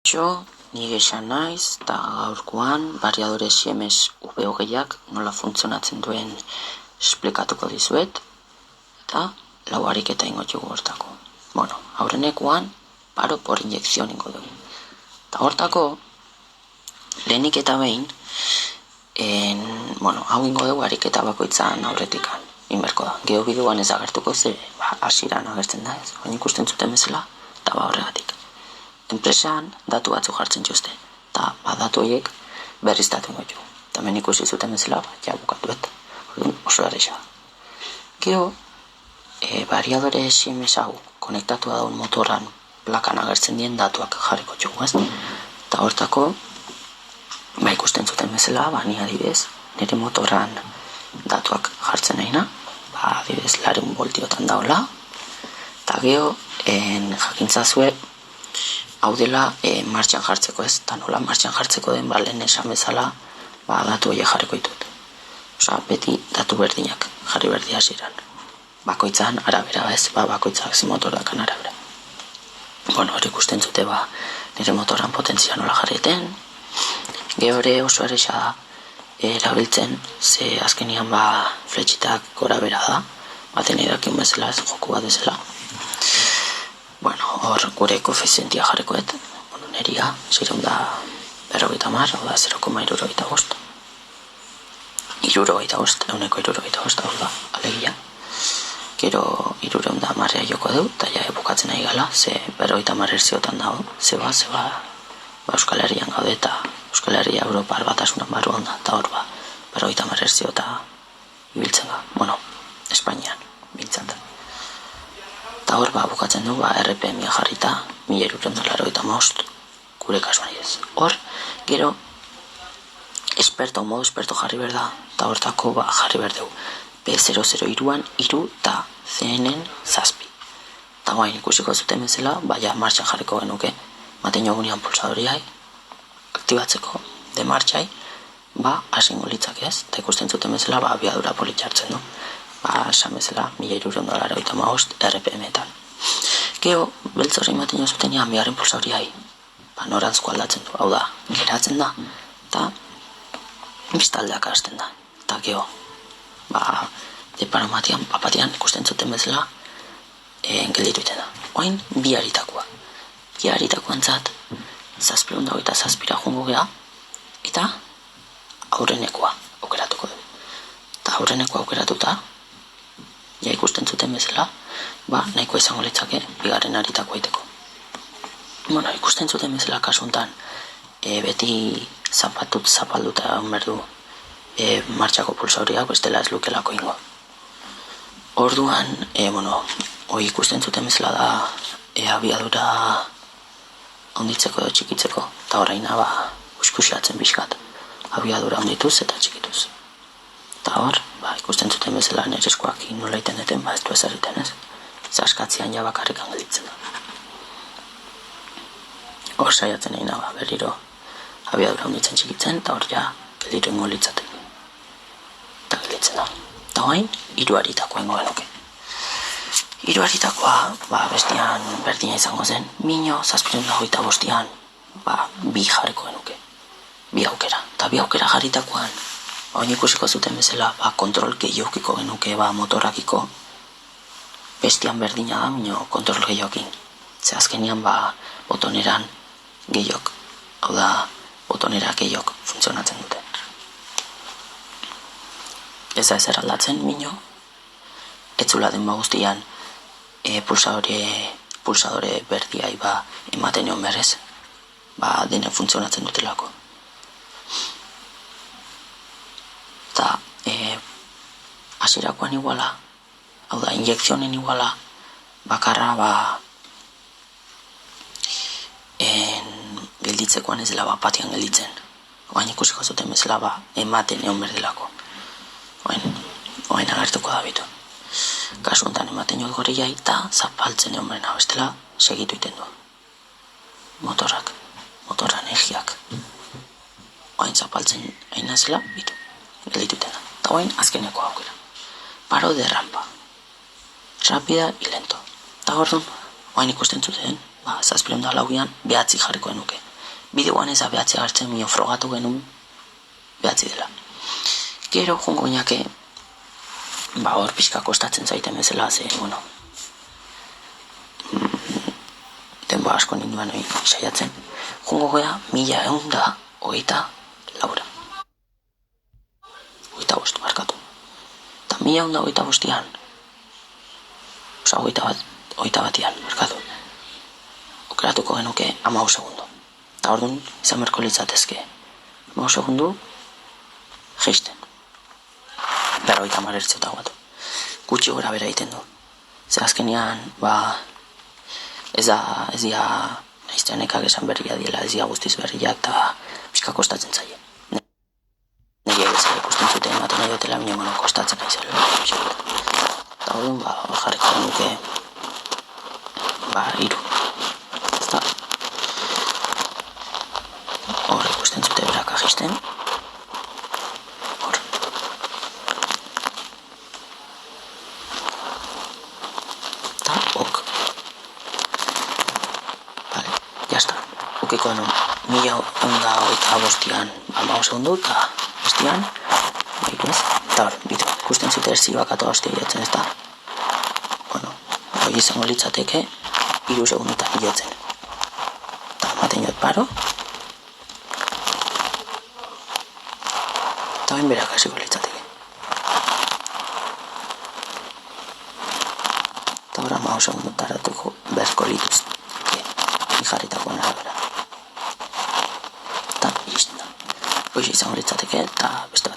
Ni esan naiz, eta gaurkoan variadore Siemens V-hogeiak nola funtzionatzen duen esplikatuko dizuet, eta lau ariketa ingo dugu hortako. Aurrenekoan paro por inyekzio ingo dugu. Eta hortako, lehenik eta behin, hau ingo dugu ariketa bakoitzan aurretikan. Inberko da, geobideoan ez agertuko ze, hasieran agertzen da ez, baina ikusten zuten bezala, eta horregatik. Enpresan datu batzu jartzen jozte, eta datu horiek berriztatu ingo dugu. Eta hemen ikusi zuten bezala, bukatuet, oso erresa. Gero, variadore Siemens hau konektatua daun motoran plakan agertzen dien datuak jarriko dugu, ez? Eta hortako, ikusten zuten bezala, ni adibidez, nire motoran datuak jartzen nahi adibidez, 100 voltiotan daula, eta gero, jakintzazue, hau dela martxan jartzeko ez, eta nola martxan jartzeko den, lehen esan bezala, datu horiek jarriko ditut. Beti datu berdinak jarri berdia ziren. Bakoitzan arabera ez, bakoitzak ze motorakan arabera. Hori ikusten zute, nire motoran potentzia nola jarrieten, gehore oso erresa erabiltzen, ze azkenian fletxitak gora bera da, baten edakin bezala ez joku bat ezela. Hor gure koefizientia jarrikoet, neria, 0,50, hau da 0,75. 75, euneko 75, hau da, alegia. Gero 310 joko du, eta ja bukatzen nahi gala, ze 50 erziotan dago, zeba, Euskal Herrian gaude eta Euskal Herria Europar batasunan barruan da, eta hor 50 erzio eta ibiltzen ga, Espainian, biltzat. Eta hor bukatzen du, RPM-a jarrita, 1385, gure kasuan ez. Hor, gero, modu esperto jarri berda, eta hortako jarri berdeu. P003an, iru eta CNN zazpi. Eta ikusiko zuten bezala, martxan jarriko genuke, maten jogunean pulsadoriai, aktibatzeko, de martxai, asingo litzak ez, eta ikusten zuten bezala, abiadura politxartzen du. Esan bezala, 1385 RPM-etan. Gero, beltz hori maten jo zuten ean bigarren pulsadoriai, norantzko aldatzen du, hau da, geratzen da, eta biztaldeak hasten da. Eta gero, deparamatian, papatian ikusten zuten bezala, gelditu iten da. Oain, bi haritakoa. Bi haritakoan zat, 727 jungo geha, eta aurrenekoa aukeratuko du. Eta aurrenekoa aukeratuta, ja ikusten zuten bezala, nahiko izango litzake, bigarren haritakoa iteko. Ikusten zuten bezala kasuntan, beti zapalduta egon berdu martxako pulsauriak, bestela ez lukelako ingo. Orduan, hoi ikusten zuten bezala da, abiadura onditzeko edo txikitzeko, eta horreina uskusiatzen bizkat, abiadura ondituz eta txikituz. Eta hor, ikusten zuten bezala nire eskuak nola iten deten, ez du ezarriten ez. Zaskatzean ja bakarrikan gelditzen da. Hor saiatzen egin berriro abiadura onditzen txikitzen, eta hor ja gelditu ingo litzaten. Eta gelditzen da. Eta hoain, 3 haritakoa ingo genuke. 3 haritakoa, bestian berdina izango zen, mino, 725an, bi jarriko genuke. Bi aukera. Eta bi aukera jarritakoan, hain ikusiko zuten bezala, kontrol gehiokiko genuke, motorakiko, bestian berdina da, mino, kontrol gehiokin. Ze azkenian, botoneran gehiok, hau da, botonera gehiok funtzionatzen dute. Ez da ezer aldatzen, mino, etzula den guztian, pulsadore berdiai ematen egon berrez, denen funtzionatzen dutelako. Eta hasirakoan iguala, hau da, injekzionen iguala, bakarra gelditzekoan ez dela patian gelditzen. Oain ikusiko zuten bezala ematen egon berdelako. Oain agertuko da bitu. Kasu honetan ematen jod gorriai eta zapaltzen egon berena, bestela segitu iten du. Motora energiak. Oain zapaltzen aina zela, bitu. Gelditu iten da. Eta oain azkeneko aukera. Paro de rampa. Rápida y lento. Eta gordun, oain ikusten zuten, 7lauan 9 jarriko genuke. bideoan ez da behatzi agertzen, mio frogatu genuen behatzi dela. Gero, jungo inake, hor pixka kostatzen zaiten bezala, ze, denbo asko ninduan saiatzen. Jungo gea, 1124. 25 markatu. Eta 1125an, oza, 21 markatu. Okeratuko genuke 15 segundo. Eta orduan, izan berko litzatezke. 15 segundu, geisten. Berro eta marertzeuta guatu. Gutxi gora bera egiten du. Ze azkenean, ez dira, nahiztean ekak esan berria diela, ez dira guztiz berria eta pixka kostatzen zaie. Nire egizare ikusten zuten ematen nahi dutela, minio kostatzen nahi zela. Eta orduan, jarriko genuke, 3. Ezta? Hor ikusten zute beraka geisten. Ukiko genuen, 1125an 15 segundu eta bestian, eta hor, ikusten zute erzioak eta hostia jotzen ez da. Hoi izango litzateke, 3 segundutan jotzen. Eta ematen jot paro. Eta hain berak hasiko litzateke. Eta hor 15 segundutaratuko berko lituzke, jarritakoen arabera. Eta izan da. Hoxe izango litzateke eta beste bat.